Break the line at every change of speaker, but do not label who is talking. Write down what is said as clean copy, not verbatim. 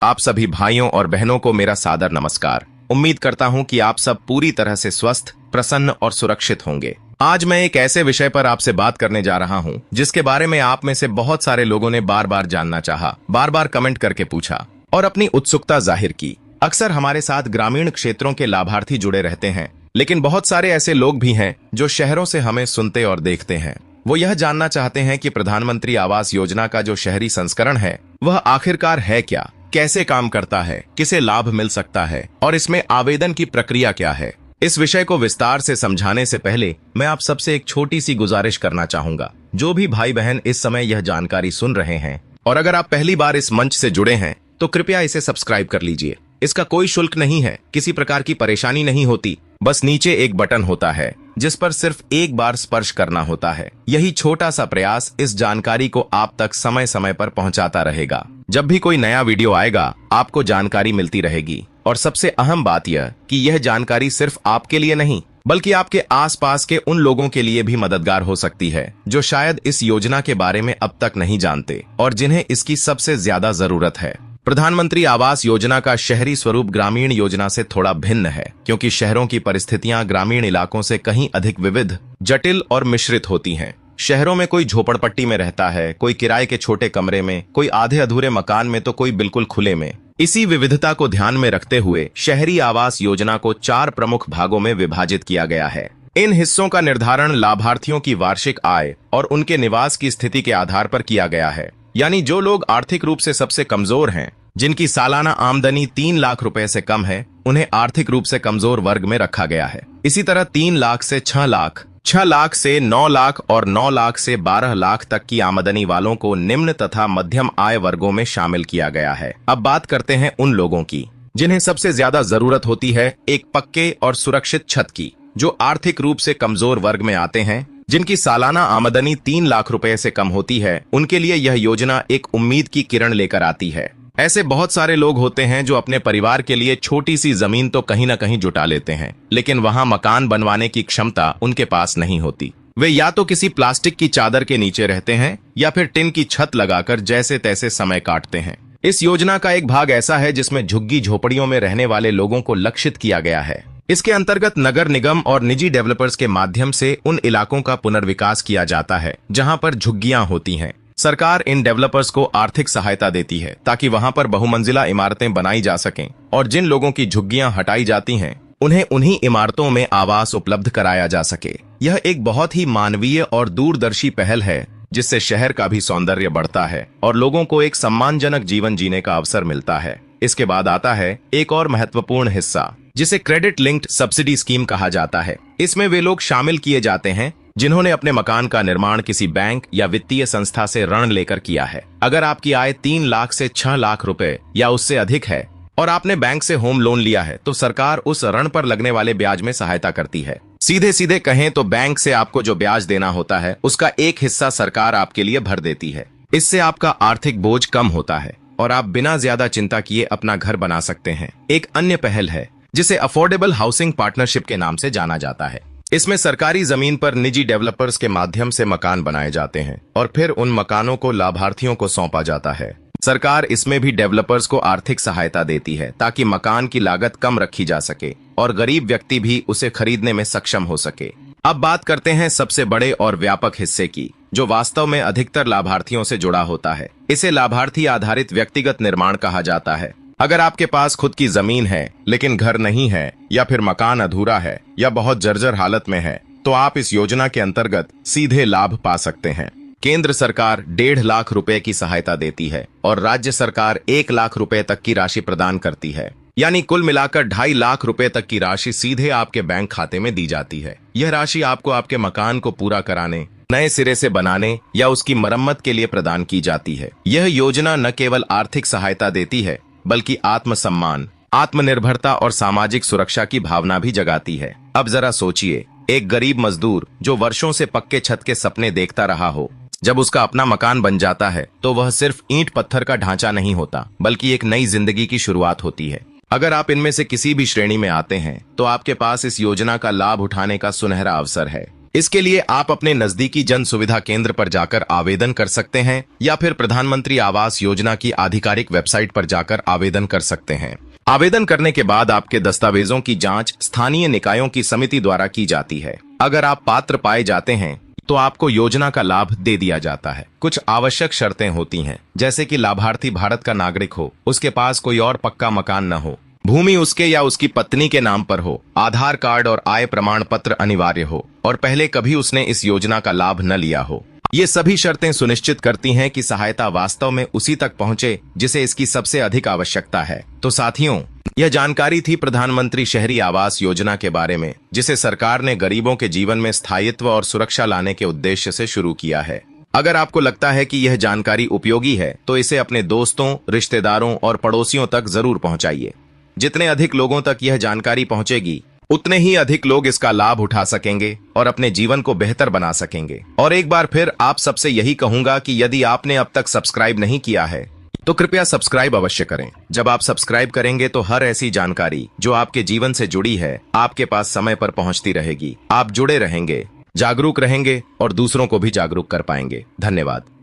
आप सभी भाइयों और बहनों को मेरा सादर नमस्कार। उम्मीद करता हूं कि आप सब पूरी तरह से स्वस्थ, प्रसन्न और सुरक्षित होंगे। आज मैं एक ऐसे विषय पर आपसे बात करने जा रहा हूं जिसके बारे में आप में से बहुत सारे लोगों ने बार बार जानना चाहा, बार बार कमेंट करके पूछा और अपनी उत्सुकता जाहिर की। अक्सर हमारे साथ ग्रामीण क्षेत्रों के लाभार्थी जुड़े रहते हैं, लेकिन बहुत सारे ऐसे लोग भी हैं जो शहरों से हमें सुनते और देखते हैं। वो यह जानना चाहते हैं कि प्रधानमंत्री आवास योजना का जो शहरी संस्करण है वह आखिरकार है क्या, कैसे काम करता है, किसे लाभ मिल सकता है और इसमें आवेदन की प्रक्रिया क्या है। इस विषय को विस्तार से समझाने से पहले मैं आप सबसे एक छोटी सी गुजारिश करना चाहूंगा। जो भी भाई बहन इस समय यह जानकारी सुन रहे हैं और अगर आप पहली बार इस मंच से जुड़े हैं तो कृपया इसे सब्सक्राइब कर लीजिए। इसका कोई शुल्क नहीं है, किसी प्रकार की परेशानी नहीं होती, बस नीचे एक बटन होता है जिस पर सिर्फ एक बार स्पर्श करना होता है। यही छोटा सा प्रयास इस जानकारी को आप तक समय समय पर पहुंचाता रहेगा। जब भी कोई नया वीडियो आएगा आपको जानकारी मिलती रहेगी। और सबसे अहम बात यह कि यह जानकारी सिर्फ आपके लिए नहीं बल्कि आपके आसपास के उन लोगों के लिए भी मददगार हो सकती है जो शायद इस योजना के बारे में अब तक नहीं जानते और जिन्हें इसकी सबसे ज्यादा जरूरत है। प्रधानमंत्री आवास योजना का शहरी स्वरूप ग्रामीण योजना से थोड़ा भिन्न है, क्योंकि शहरों की परिस्थितियां ग्रामीण इलाकों से कहीं अधिक विविध, जटिल और मिश्रित होती हैं। शहरों में कोई झोपड़पट्टी में रहता है, कोई किराए के छोटे कमरे में, कोई आधे अधूरे मकान में तो कोई बिल्कुल खुले में। इसी विविधता को ध्यान में रखते हुए शहरी आवास योजना को 4 प्रमुख भागों में विभाजित किया गया है। इन हिस्सों का निर्धारण लाभार्थियों की वार्षिक आय और उनके निवास की स्थिति के आधार पर किया गया है। यानी जो लोग आर्थिक रूप से सबसे कमजोर हैं, जिनकी सालाना आमदनी 3 लाख रुपए से कम है, उन्हें आर्थिक रूप से कमजोर वर्ग में रखा गया है। इसी तरह 3 लाख से 6 लाख, 6 लाख से 9 लाख और 9 लाख से 12 लाख तक की आमदनी वालों को निम्न तथा मध्यम आय वर्गों में शामिल किया गया है। अब बात करते हैं उन लोगों की जिन्हें सबसे ज्यादा जरूरत होती है एक पक्के और सुरक्षित छत की, जो आर्थिक रूप से कमजोर वर्ग में आते हैं, जिनकी सालाना आमदनी 3 लाख रुपए से कम होती है। उनके लिए यह योजना एक उम्मीद की किरण लेकर आती है। ऐसे बहुत सारे लोग होते हैं जो अपने परिवार के लिए छोटी सी जमीन तो कहीं न कहीं जुटा लेते हैं, लेकिन वहां मकान बनवाने की क्षमता उनके पास नहीं होती। वे या तो किसी प्लास्टिक की चादर के नीचे रहते हैं या फिर टिन की छत लगाकर जैसे तैसे समय काटते हैं। इस योजना का एक भाग ऐसा है जिसमें झुग्गी झोपड़ियों में रहने वाले लोगों को लक्षित किया गया है। इसके अंतर्गत नगर निगम और निजी डेवलपर्स के माध्यम से उन इलाकों का पुनर्विकास किया जाता है जहां पर झुग्गियां होती हैं। सरकार इन डेवलपर्स को आर्थिक सहायता देती है ताकि वहां पर बहुमंजिला इमारतें बनाई जा सकें और जिन लोगों की झुग्गियां हटाई जाती हैं उन्हें उन्हीं इमारतों में आवास उपलब्ध कराया जा सके। यह एक बहुत ही मानवीय और दूरदर्शी पहल है जिससे शहर का भी सौंदर्य बढ़ता है और लोगों को एक सम्मानजनक जीवन जीने का अवसर मिलता है। इसके बाद आता है एक और महत्वपूर्ण हिस्सा जिसे क्रेडिट लिंक्ड सब्सिडी स्कीम कहा जाता है। इसमें वे लोग शामिल किए जाते हैं जिन्होंने अपने मकान का निर्माण किसी बैंक या वित्तीय संस्था से ऋण लेकर किया है। अगर आपकी आय 3 लाख से 6 लाख रुपए या उससे अधिक है और आपने बैंक से होम लोन लिया है तो सरकार उस ऋण पर लगने वाले ब्याज में सहायता करती है। सीधे सीधे कहें तो बैंक से आपको जो ब्याज देना होता है उसका एक हिस्सा सरकार आपके लिए भर देती है। इससे आपका आर्थिक बोझ कम होता है और आप बिना ज्यादा चिंता किए अपना घर बना सकते हैं। एक अन्य पहल है जिसे अफोर्डेबल हाउसिंग पार्टनरशिप के नाम से जाना जाता है। इसमें सरकारी जमीन पर निजी डेवलपर्स के माध्यम से मकान बनाए जाते हैं और फिर उन मकानों को लाभार्थियों को सौंपा जाता है। सरकार इसमें भी डेवलपर्स को आर्थिक सहायता देती है ताकि मकान की लागत कम रखी जा सके और गरीब व्यक्ति भी उसे खरीदने में सक्षम हो सके। अब बात करते हैं सबसे बड़े और व्यापक हिस्से की, जो वास्तव में अधिकतर लाभार्थियों से जुड़ा होता है। इसे लाभार्थी आधारित व्यक्तिगत निर्माण कहा जाता है। अगर आपके पास खुद की जमीन है लेकिन घर नहीं है या फिर मकान अधूरा है या बहुत जर्जर हालत में है तो आप इस योजना के अंतर्गत सीधे लाभ पा सकते हैं। केंद्र सरकार 1.5 लाख रुपए की सहायता देती है और राज्य सरकार 1 लाख रुपए तक की राशि प्रदान करती है। यानी कुल मिलाकर 2.5 लाख रुपए तक की राशि सीधे आपके बैंक खाते में दी जाती है। यह राशि आपको आपके मकान को पूरा कराने, नए सिरे से बनाने या उसकी मरम्मत के लिए प्रदान की जाती है। यह योजना न केवल आर्थिक सहायता देती है बल्कि आत्मसम्मान, आत्मनिर्भरता और सामाजिक सुरक्षा की भावना भी जगाती है। अब जरा सोचिए, एक गरीब मजदूर जो वर्षों से पक्के छत के सपने देखता रहा हो, जब उसका अपना मकान बन जाता है तो वह सिर्फ ईंट पत्थर का ढांचा नहीं होता बल्कि एक नई जिंदगी की शुरुआत होती है। अगर आप इनमें से किसी भी श्रेणी में आते हैं तो आपके पास इस योजना का लाभ उठाने का सुनहरा अवसर है। इसके लिए आप अपने नजदीकी जन सुविधा केंद्र पर जाकर आवेदन कर सकते हैं या फिर प्रधानमंत्री आवास योजना की आधिकारिक वेबसाइट पर जाकर आवेदन कर सकते हैं। आवेदन करने के बाद आपके दस्तावेजों की जांच स्थानीय निकायों की समिति द्वारा की जाती है। अगर आप पात्र पाए जाते हैं तो आपको योजना का लाभ दे दिया जाता है। कुछ आवश्यक शर्तें होती हैं, जैसे कि लाभार्थी भारत का नागरिक हो, उसके पास कोई और पक्का मकान न हो, भूमि उसके या उसकी पत्नी के नाम पर हो, आधार कार्ड और आय प्रमाण पत्र अनिवार्य हो और पहले कभी उसने इस योजना का लाभ न लिया हो। ये सभी शर्तें सुनिश्चित करती हैं कि सहायता वास्तव में उसी तक पहुंचे जिसे इसकी सबसे अधिक आवश्यकता है। तो साथियों, यह जानकारी थी प्रधानमंत्री शहरी आवास योजना के बारे में, जिसे सरकार ने गरीबों के जीवन में स्थायित्व और सुरक्षा लाने के उद्देश्य से शुरू किया है। अगर आपको लगता है कि यह जानकारी उपयोगी है तो इसे अपने दोस्तों, रिश्तेदारों और पड़ोसियों तक जरूर पहुंचाइए। जितने अधिक लोगों तक यह जानकारी पहुंचेगी, उतने ही अधिक लोग इसका लाभ उठा सकेंगे और अपने जीवन को बेहतर बना सकेंगे। और एक बार फिर आप सबसे यही कहूंगा कि यदि आपने अब तक सब्सक्राइब नहीं किया है तो कृपया सब्सक्राइब अवश्य करें। जब आप सब्सक्राइब करेंगे तो हर ऐसी जानकारी जो आपके जीवन से जुड़ी है आपके पास समय पर पहुंचती रहेगी। आप जुड़े रहेंगे, जागरूक रहेंगे और दूसरों को भी जागरूक कर पाएंगे। धन्यवाद।